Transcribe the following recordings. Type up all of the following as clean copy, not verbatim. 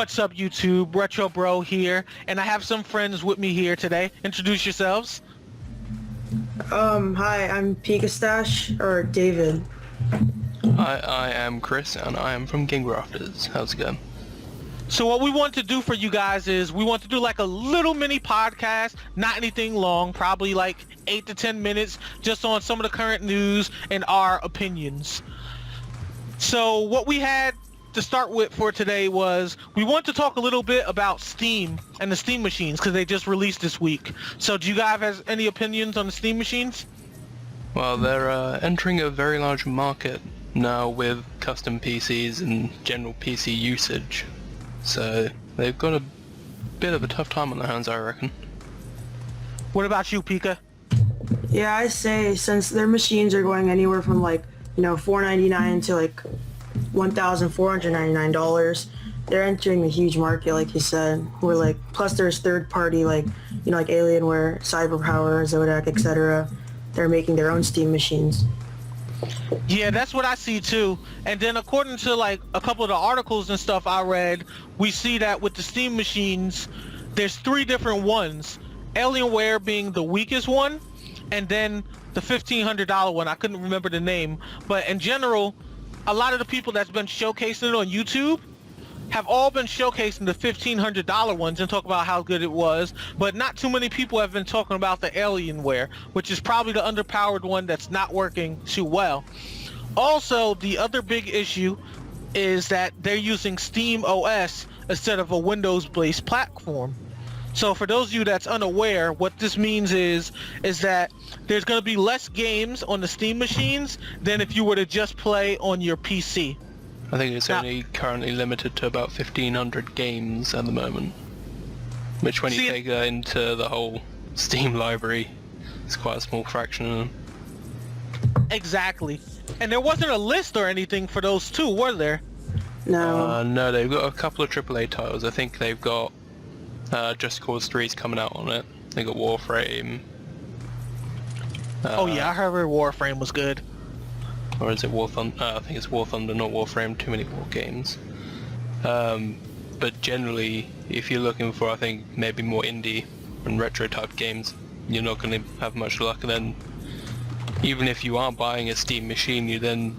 What's up, YouTube? RonnRetrobro here, and I have some friends with me here today. Introduce yourselves. Hi, I'm Pikastache, or David. Hi, I am Chris, and I am from Grafters. How's it going? So what we want to do for you guys is we want to do like a little mini podcast, not anything long, probably like 8 to 10 minutes, just on some of the current news and our opinions. So what we had to start with for today was we want to talk a little bit about Steam and the Steam machines because they just released this week. So do you guys have any opinions on the Steam machines? Well, they're entering a very large market now with custom PCs and general PC usage. So they've got a bit of a tough time on their hands, I reckon. What about you, Pika? Yeah, I say since their machines are going anywhere from like, $499 to like $1,499, they're entering a huge market, like you said. Where like, plus there's third party like, like Alienware, Cyberpower, Zodac, etc. They're making their own Steam machines. Yeah, that's what I see too. And then according to like a couple of the articles and stuff I read, we see that with the Steam machines, there's 3 different ones. Alienware being the weakest one, and then the $1,500 one. I couldn't remember the name, but in general, a lot of the people that's been showcasing it on YouTube have all been showcasing the $1,500 ones and talk about how good it was, but not too many people have been talking about the Alienware, which is probably the underpowered one that's not working too well. Also, the other big issue is that they're using Steam OS instead of a Windows-based platform. So for those of you that's unaware, what this means is that there's going to be less games on the Steam machines than if you were to just play on your PC. I think it's only currently limited to about 1,500 games at the moment. Which when you take that into the whole Steam library, it's quite a small fraction of them. Exactly. And there wasn't a list or anything for those two, were there? No. No, they've got a couple of AAA titles. I think they've got Just Cause 3's coming out on it. They got Warframe. Oh yeah, I heard Warframe was good. Or is it War Thunder? I think it's War Thunder, not Warframe. Too many war games. But generally, if you're looking for, I think, maybe more indie and retro type games, you're not going to have much luck. And then, even if you are buying a Steam machine, you're then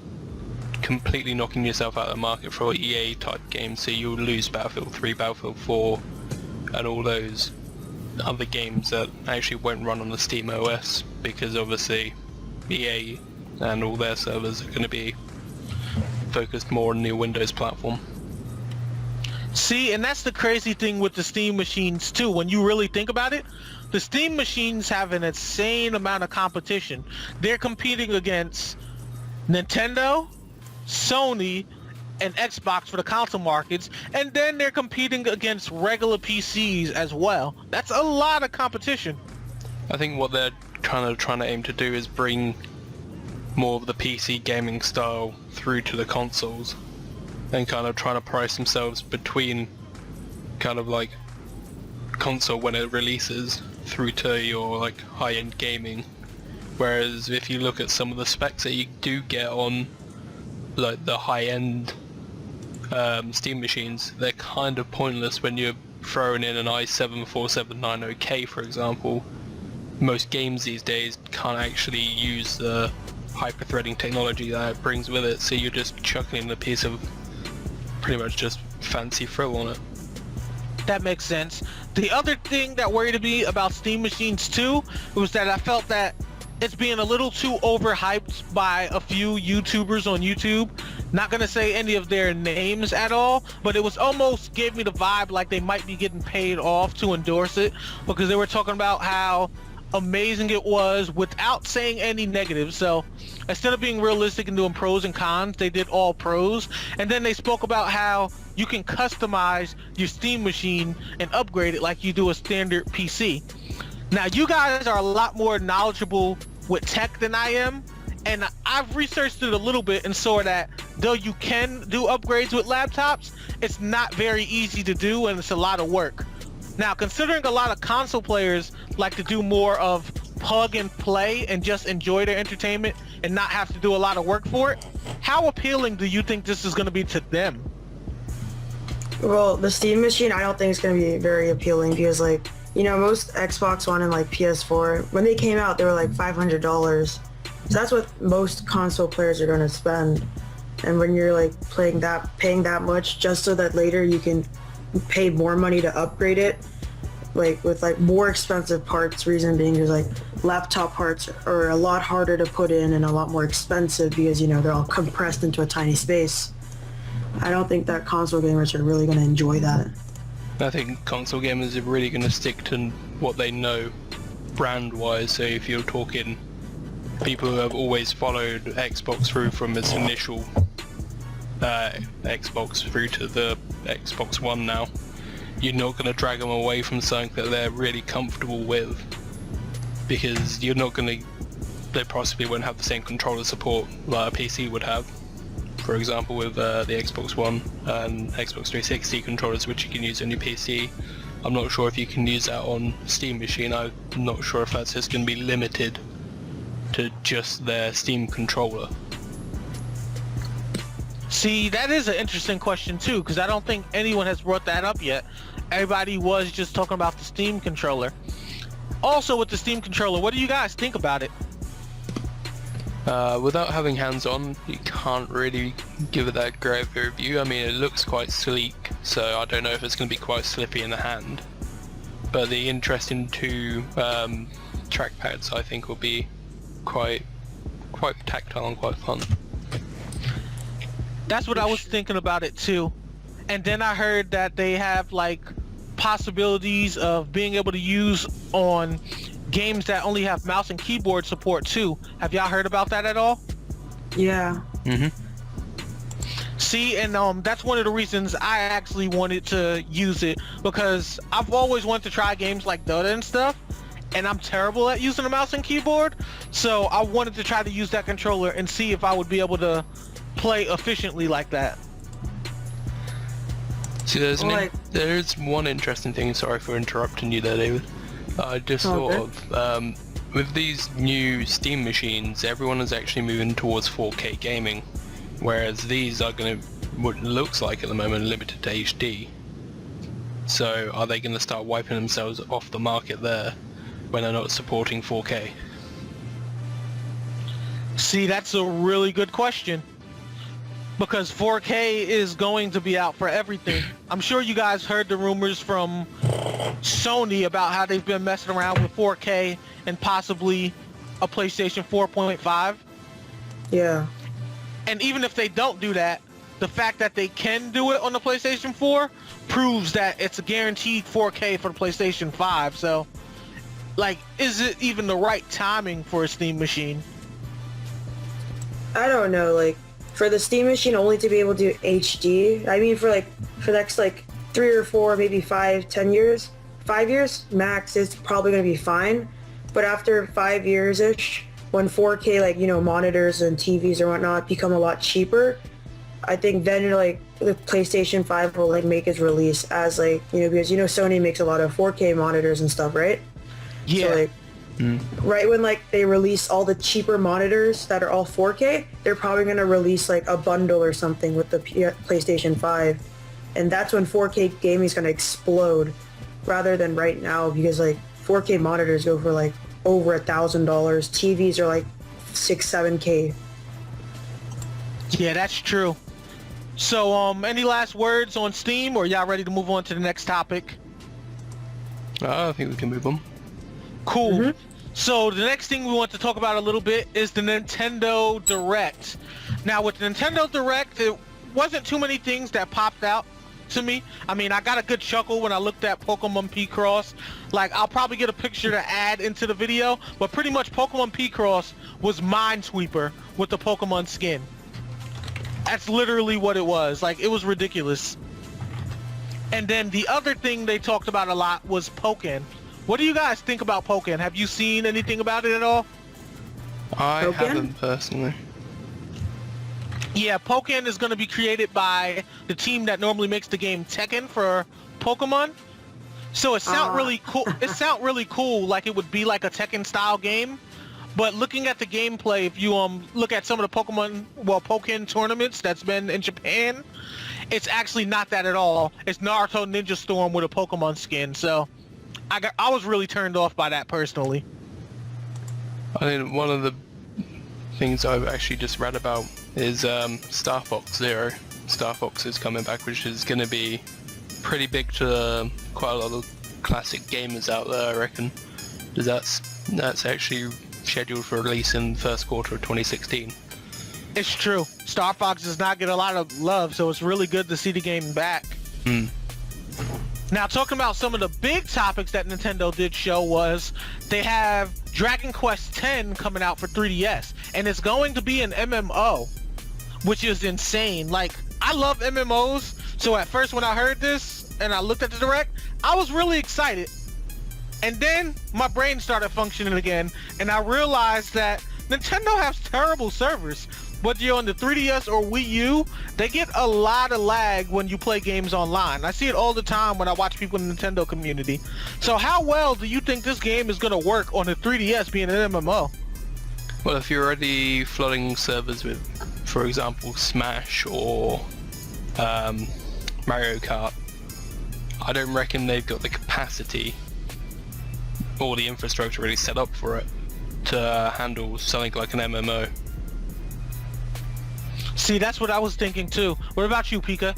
completely knocking yourself out of the market for EA type games. So you'll lose Battlefield 3, Battlefield 4, and all those other games that actually won't run on the Steam OS, because obviously EA and all their servers are going to be focused more on the Windows platform. See, and that's the crazy thing with the Steam machines too. When you really think about it, the Steam machines have an insane amount of competition. They're competing against Nintendo, Sony, and Xbox for the console markets, and then they're competing against regular PCs as well. That's a lot of competition. I think what they're trying to aim to do is bring more of the PC gaming style through to the consoles, and kind of trying to price themselves between kind of like console when it releases through to your like high-end gaming. Whereas if you look at some of the specs that you do get on like the high-end Steam machines, they're kind of pointless when you're throwing in an i7-4790K, for example. Most games these days can't actually use the hyper-threading technology that it brings with it, so you're just chucking in a piece of pretty much just fancy frill on it. That makes sense. The other thing that worried me about Steam machines too was that I felt that it's being a little too overhyped by a few YouTubers on YouTube. Not gonna say any of their names at all, but it was almost gave me the vibe like they might be getting paid off to endorse it, because they were talking about how amazing it was without saying any negatives. So instead of being realistic and doing pros and cons, they did all pros, and then they spoke about how you can customize your Steam machine and upgrade it like you do a standard PC. Now you guys are a lot more knowledgeable with tech than I am, and I've researched it a little bit and saw that though you can do upgrades with laptops, it's not very easy to do and it's a lot of work. Now, considering a lot of console players like to do more of plug and play and just enjoy their entertainment and not have to do a lot of work for it, how appealing do you think this is going to be to them? Well, the Steam machine, I don't think it's going to be very appealing because, like, you know, most Xbox One and, like, PS4, when they came out, they were, like, $500. So that's what most console players are going to spend. And when you're, like, paying that much just so that later you can pay more money to upgrade it, like, with, like, more expensive parts, reason being is, like, laptop parts are a lot harder to put in and a lot more expensive because, you know, they're all compressed into a tiny space. I don't think that console gamers are really going to enjoy that. I think console gamers are really going to stick to what they know brand-wise. So if you're talking people who have always followed Xbox through from its initial Xbox through to the Xbox One now, you're not going to drag them away from something that they're really comfortable with, because you're not going to, they possibly won't have the same controller support like a PC would have. For example, with the Xbox One and Xbox 360 controllers, which you can use on your PC. I'm not sure if you can use that on Steam machine. I'm not sure if that's just going to be limited to just their Steam controller. See, that is an interesting question too, because I don't think anyone has brought that up yet. Everybody was just talking about the Steam controller. Also, with the Steam controller, what do you guys think about it? Without having hands-on, you can't really give it that great of a review. I mean, it looks quite sleek, so I don't know if it's going to be quite slippy in the hand. But the interesting two trackpads, I think, will be quite tactile and quite fun. That's what I was thinking about it too. And then I heard that they have like possibilities of being able to use on games that only have mouse and keyboard support too. Have y'all heard about that at all? Yeah. See, and that's one of the reasons I actually wanted to use it, because I've always wanted to try games like Dota and stuff, and I'm terrible at using a mouse and keyboard, so I wanted to try to use that controller and see if I would be able to play efficiently like that. See, there's one interesting thing, sorry for interrupting you there, David. I just thought of, with these new Steam machines, everyone is actually moving towards 4K gaming, whereas these are going to, what it looks like at the moment, limited to HD. So are they going to start wiping themselves off the market there when they're not supporting 4K? See, that's a really good question, because 4K is going to be out for everything. I'm sure you guys heard the rumors from Sony about how they've been messing around with 4K and possibly a PlayStation 4.5. Yeah. And even if they don't do that, the fact that they can do it on the PlayStation 4 proves that it's a guaranteed 4K for the PlayStation 5. So, like, is it even the right timing for a Steam machine? I don't know, like, for the Steam machine only to be able to do HD, I mean, for the next, like, 3 or 4, maybe 5, 10 years, 5 years max, it's probably going to be fine. But after 5 years-ish, when 4K, like, you know, monitors and TVs or whatnot become a lot cheaper, I think then, like, the PlayStation 5 will, like, make its release as, like, you know, because, you know, Sony makes a lot of 4K monitors and stuff, right? Yeah. So, like, right when, like, they release all the cheaper monitors that are all 4K, they're probably going to release, like, a bundle or something with the PlayStation 5. And that's when 4K gaming is going to explode, rather than right now, because, like, 4K monitors go for, like, over $1,000. TVs are, like, 6, 7K. Yeah, that's true. So, any last words on Steam, or y'all ready to move on to the next topic? I think we can move on. Cool. So the next thing we want to talk about a little bit is the Nintendo Direct. Now with the Nintendo Direct, it wasn't too many things that popped out to me. I mean, I got a good chuckle when I looked at Pokemon Picross. Like, I'll probably get a picture to add into the video, but pretty much Pokemon Picross was Minesweeper with the Pokemon skin. That's literally what it was. Like, it was ridiculous. And then the other thing they talked about a lot was Pokken. What do you guys think about Pokken? Have you seen anything about it at all? I Pokken? haven't personally. Yeah, Pokken is going to be created by the team that normally makes the game Tekken for Pokemon. So it sounds really cool. It sounds really cool, like it would be like a Tekken style game. But looking at the gameplay, if you look at some of the Pokken tournaments that's been in Japan, it's actually not that at all. It's Naruto Ninja Storm with a Pokemon skin. So I was really turned off by that personally. I think one of the things I've actually just read about is Star Fox Zero. Star Fox is coming back, which is going to be pretty big to quite a lot of classic gamers out there, I reckon. That's actually scheduled for release in the first quarter of 2016. It's true. Star Fox does not get a lot of love, so it's really good to see the game back. Now, talking about some of the big topics that Nintendo did show was they have Dragon Quest X coming out for 3DS, and it's going to be an MMO, which is insane. Like, I love MMOs, so at first when I heard this and I looked at the Direct, I was really excited. And then my brain started functioning again, and I realized that Nintendo has terrible servers. Whether you're on the 3DS or Wii U, they get a lot of lag when you play games online. I see it all the time when I watch people in the Nintendo community. So how well do you think this game is going to work on the 3DS being an MMO? Well, if you're already flooding servers with, for example, Smash or Mario Kart, I don't reckon they've got the capacity or the infrastructure really set up for it to handle something like an MMO. See, that's what I was thinking too. What about you, Pika?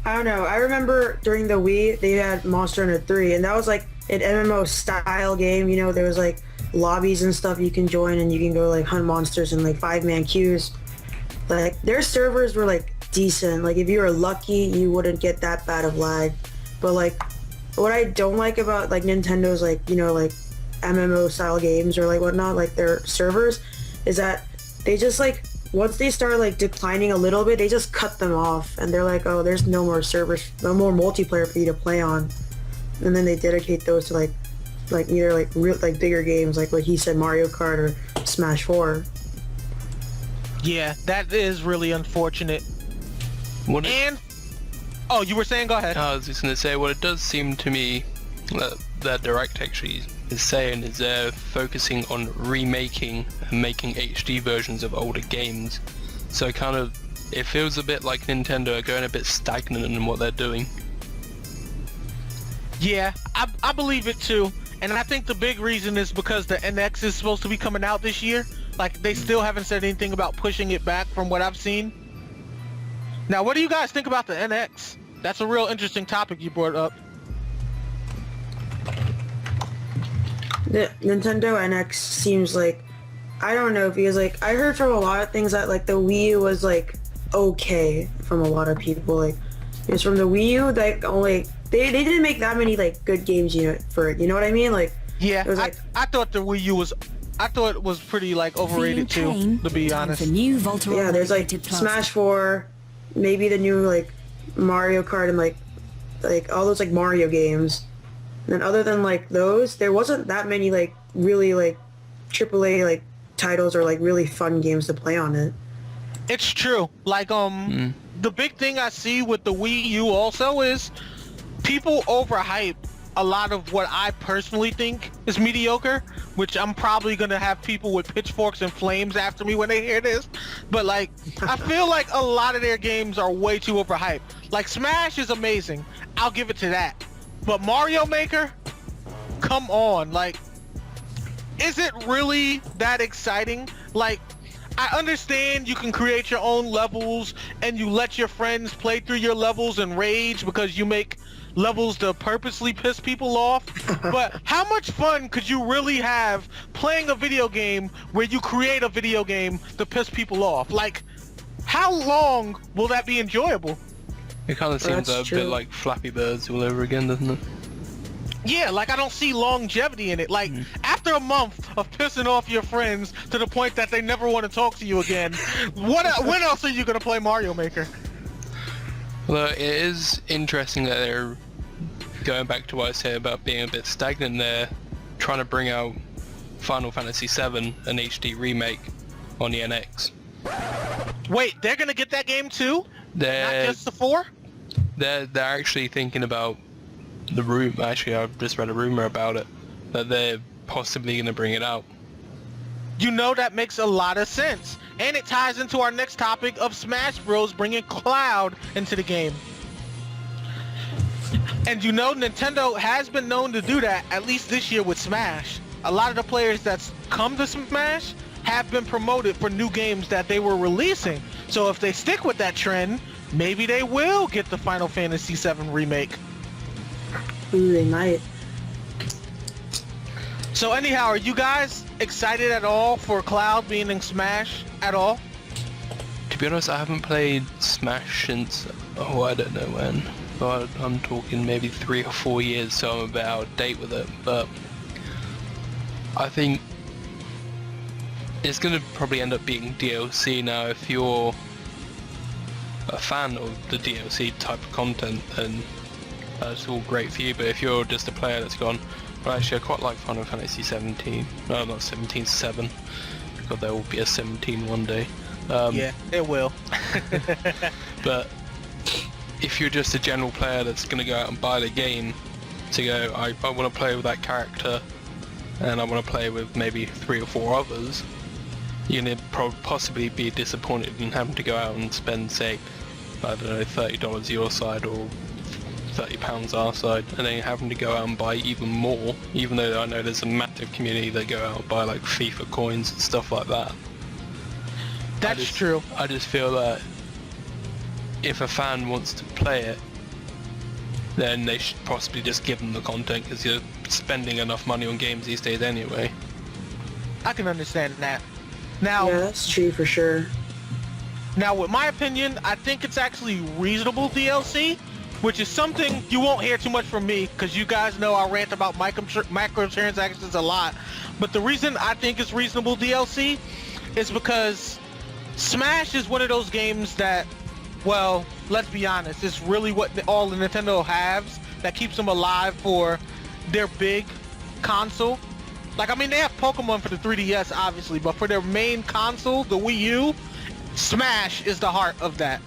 I don't know. I remember during the Wii, they had Monster Hunter 3, and that was like an MMO style game. You know, there was like lobbies and stuff you can join, and you can go like hunt monsters in like 5-man queues. Like, their servers were like decent. Like, if you were lucky, you wouldn't get that bad of lag. But like, what I don't like about like Nintendo's like, you know, like MMO style games or like whatnot, like their servers, is that they just like, once they start like declining a little bit, they just cut them off, and they're like, oh, there's no more servers, no more multiplayer for you to play on. And then they dedicate those to like either like real like bigger games, like what he said, Mario Kart or Smash 4. Yeah, that is really unfortunate. Oh, you were saying? Go ahead. I was just going to say, what it does seem to me that Direct actually is saying is they're focusing on remaking and making HD versions of older games. So kind of, it feels a bit like Nintendo are going a bit stagnant in what they're doing. Yeah, I believe it too. And I think the big reason is because the NX is supposed to be coming out this year. Like, they still haven't said anything about pushing it back from what I've seen. Now, what do you guys think about the NX? That's a real interesting topic you brought up. The Nintendo NX seems like, I don't know, because like I heard from a lot of things that like the Wii U was like okay from a lot of people. Like, it's from the Wii U that only they didn't make that many like good games, you know, for it. You know what I mean? Like, yeah, it was like, I thought the Wii U was, I thought it was pretty like overrated too, to be honest. Yeah, there's like Smash 4, maybe the new like Mario Kart, and like all those like Mario games. And other than like those, there wasn't that many like really like AAA like titles or like really fun games to play on it. It's true. Like the big thing I see with the Wii U also is people overhype a lot of what I personally think is mediocre, which I'm probably gonna have people with pitchforks and flames after me when they hear this. But like, I feel like a lot of their games are way too overhyped. Like, Smash is amazing. I'll give it to that. But Mario Maker, come on, like, is it really that exciting? Like, I understand you can create your own levels and you let your friends play through your levels and rage because you make levels to purposely piss people off. But how much fun could you really have playing a video game where you create a video game to piss people off? Like, how long will that be enjoyable? It kind of seems a bit like Flappy Birds all over again, doesn't it? Yeah, like, I don't see longevity in it. Like, after a month of pissing off your friends to the point that they never want to talk to you again, when else are you going to play Mario Maker? Well, it is interesting that they're going back to what I said about being a bit stagnant. They're trying to bring out Final Fantasy VII, an HD remake on the NX. Wait, they're going to get that game too? Not just the 4? They're actually thinking about the rumor. Actually, I've just read a rumor about it that they're possibly going to bring it out. you know that makes a lot of sense. And it ties into our next topic of Smash Bros. Bringing Cloud into the game. And you know, Nintendo has been known to do that, at least this year with Smash. A lot of the players that's come to Smash have been promoted for new games that they were releasing. So if they stick with that trend, maybe they will get the Final Fantasy VII Remake. Ooh, they might. So anyhow, are you guys excited at all for Cloud being in Smash at all? To be honest, I haven't played Smash since, I don't know when. But I'm talking maybe 3 or 4 years, so I'm about out of date with it. But I think it's going to probably end up being DLC now. If you're a fan of the DLC type of content, then that's all great for you. But if you're just a player that's gone, well, actually I quite like Final Fantasy 17. No, not 17, 7. God, there will be a 17 one day. Yeah, it will. But if you're just a general player that's going to go out and buy the game to go, I want to play with that character and I want to play with maybe 3 or 4 others, you're going to possibly be disappointed in having to go out and spend, say, I don't know, $30 your side or £30 our side, and then having to go out and buy even more, even though I know there's a massive community that go out and buy like FIFA coins and stuff like that. That's true. I just feel that if a fan wants to play it, then they should possibly just give them the content, because you're spending enough money on games these days anyway. I can understand that. Now, Yeah, that's true for sure. Now, with my opinion, I think it's actually reasonable DLC, which is something you won't hear too much from me, because you guys know I rant about microtransactions a lot. But the reason I think it's reasonable DLC is because Smash is one of those games that, well, let's be honest, it's really what all the Nintendo has that keeps them alive for their big console. Like, I mean, they have Pokemon for the 3DS, obviously, but for their main console, the Wii U, Smash is the heart of that.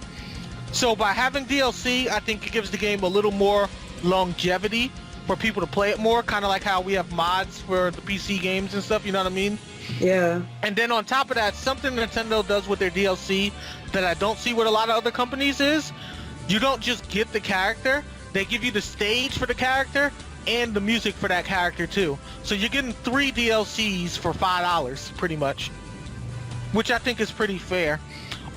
So by having DLC, I think it gives the game a little more longevity for people to play it more, kind of like how we have mods for the PC games and stuff, you know what I mean? Yeah. And then on top of that, something Nintendo does with their DLC that I don't see with a lot of other companies is, you don't just get the character, they give you the stage for the character and the music for that character too. So you're getting 3 DLCs for $5 pretty much, which I think is pretty fair.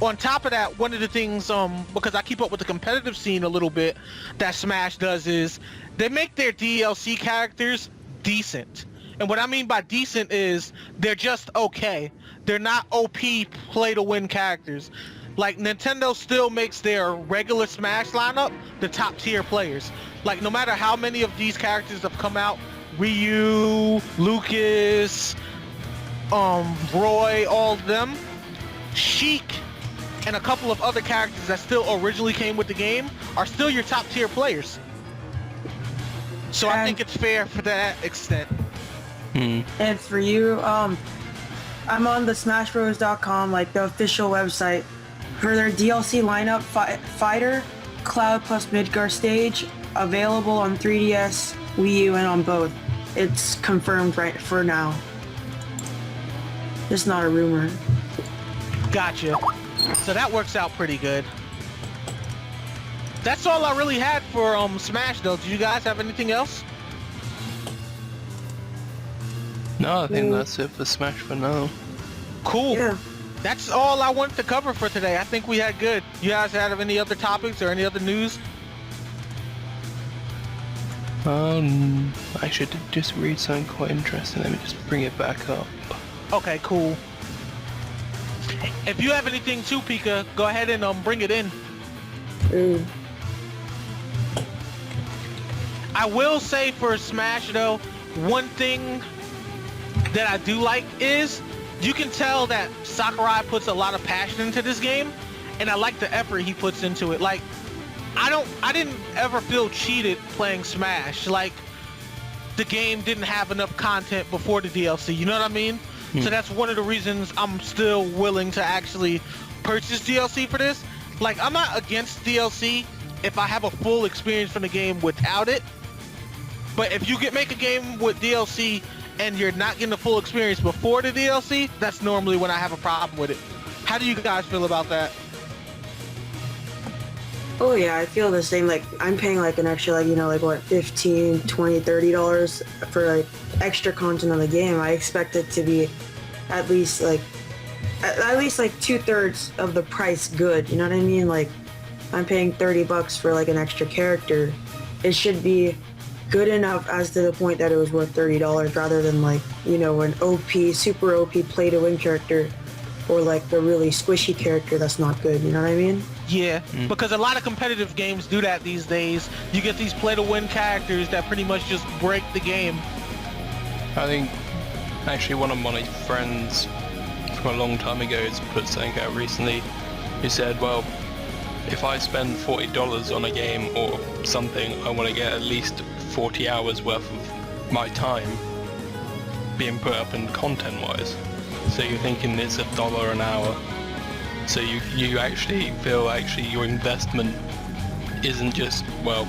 On top of that, one of the things, because I keep up with the competitive scene a little bit, that Smash does is they make their DLC characters decent. And what I mean by decent is they're just okay. They're not OP play-to-win characters. Like, Nintendo still makes their regular Smash lineup the top tier players. Like, no matter how many of these characters have come out, Ryu, Lucas, Roy, all of them, Sheik, and a couple of other characters that still originally came with the game are still your top tier players. So I think it's fair for that extent. And for you, I'm on the SmashBros.com, like the official website, for their DLC lineup. Fighter, Cloud plus Midgar stage, available on 3DS, Wii U, and on both. It's confirmed right for now. It's not a rumor. Gotcha. So that works out pretty good. That's all I really had for Smash though. Do you guys have anything else? No, I think that's it for Smash for now. Cool. Yeah. That's all I wanted to cover for today. I think we had good. You guys have any other topics or any other news? I should just read something quite interesting. Let me just bring it back up. Okay, cool. If you have anything too, Pika, go ahead and bring it in. Ooh. I will say for Smash though, one thing that I do like is you can tell that Sakurai puts a lot of passion into this game, and I like the effort he puts into it. Like, I didn't ever feel cheated playing Smash. Like, the game didn't have enough content before the DLC, you know what I mean? So that's one of the reasons I'm still willing to actually purchase DLC for this. Like, I'm not against DLC if I have a full experience from the game without it. But if you make a game with DLC and you're not getting the full experience before the DLC, that's normally when I have a problem with it. How do you guys feel about that? Oh yeah, I feel the same. Like I'm paying like an extra, like, you know, like what, $15, $20, $30 for like extra content on the game. I expect it to be at least like 2/3 of the price good. You know what I mean? Like I'm paying $30 for like an extra character. It should be good enough as to the point that it was worth $30 rather than like, you know, an OP, super OP play to win character or like the really squishy character that's not good. You know what I mean? Yeah, because a lot of competitive games do that these days. You get these play-to-win characters that pretty much just break the game. I think actually one of my friends from a long time ago has put something out recently. He said, well, if I spend $40 on a game or something, I want to get at least 40 hours worth of my time being put up in content-wise. So you're thinking it's $1 an hour. So you actually feel actually your investment isn't just, well,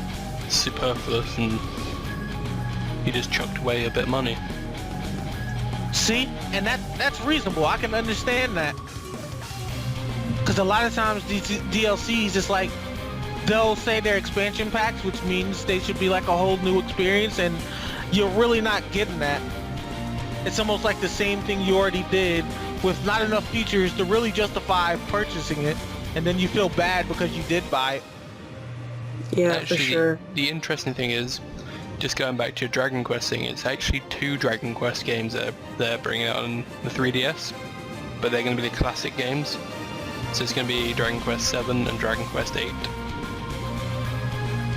superfluous and you just chucked away a bit of money. See? And that's reasonable. I can understand that. Because a lot of times these DLCs, it's like, they'll say they're expansion packs, which means they should be like a whole new experience, and you're really not getting that. It's almost like the same thing you already did with not enough features to really justify purchasing it, and then you feel bad because you did buy it. Yeah, Actually, for sure. The interesting thing is, just going back to your Dragon Quest thing, it's actually 2 Dragon Quest games that they're bringing out on the 3DS, but they're going to be the classic games. So it's going to be Dragon Quest 7 and Dragon Quest 8.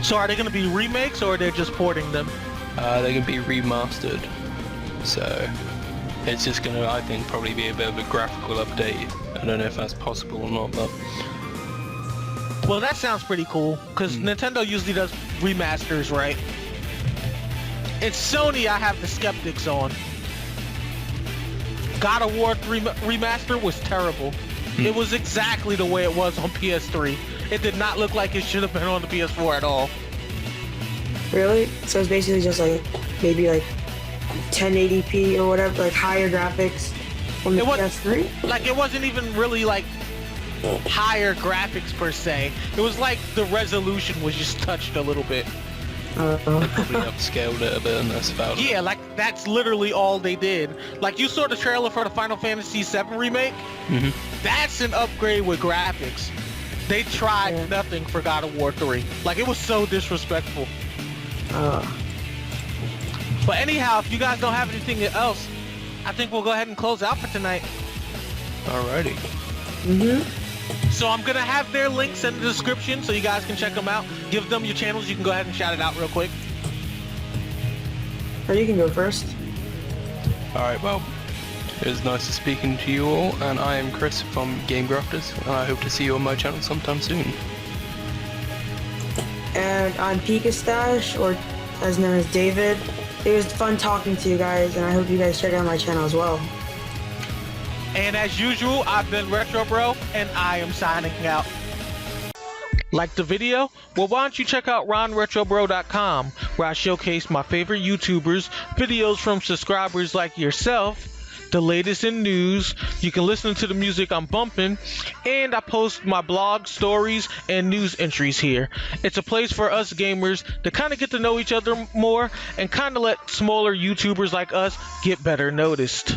So are they going to be remakes, or are they just porting them? They're going to be remastered. So it's just going to, I think, probably be a bit of a graphical update. I don't know if that's possible or not, but... Well, that sounds pretty cool, because Nintendo usually does remasters, right? It's Sony I have the skeptics on. God of War 3 remaster was terrible. It was exactly the way it was on PS3. It did not look like it should have been on the PS4 at all. Really? So it's basically just like maybe like 1080p or whatever, like higher graphics on the PS3? Like, it wasn't even really like higher graphics per se. It was like the resolution was just touched a little bit. They probably upscaled it a bit, and that's about it. Yeah, like that's literally all they did. Like, you saw the trailer for the Final Fantasy VII remake? That's an upgrade with graphics. They tried nothing for God of War 3. Like, it was so disrespectful. But anyhow, if you guys don't have anything else, I think we'll go ahead and close out for tonight. Alrighty. So I'm gonna have their links in the description so you guys can check them out. Give them your channels. You can go ahead and shout it out real quick. Or you can go first. Alright, well, it was nice to speaking to you all, and I am Chris from Grafters, and I hope to see you on my channel sometime soon. And I'm Pikastache, or as known as David. It was fun talking to you guys, and I hope you guys check out my channel as well. And as usual, I've been RonnRetrobro, and I am signing out. Like the video? Well, why don't you check out RonnRetrobro.com, where I showcase my favorite YouTubers, videos from subscribers like yourself, the latest in news. You can listen to the music I'm bumping, and I post my blog, stories, and news entries here. It's a place for us gamers to kind of get to know each other more and kind of let smaller YouTubers like us get better noticed.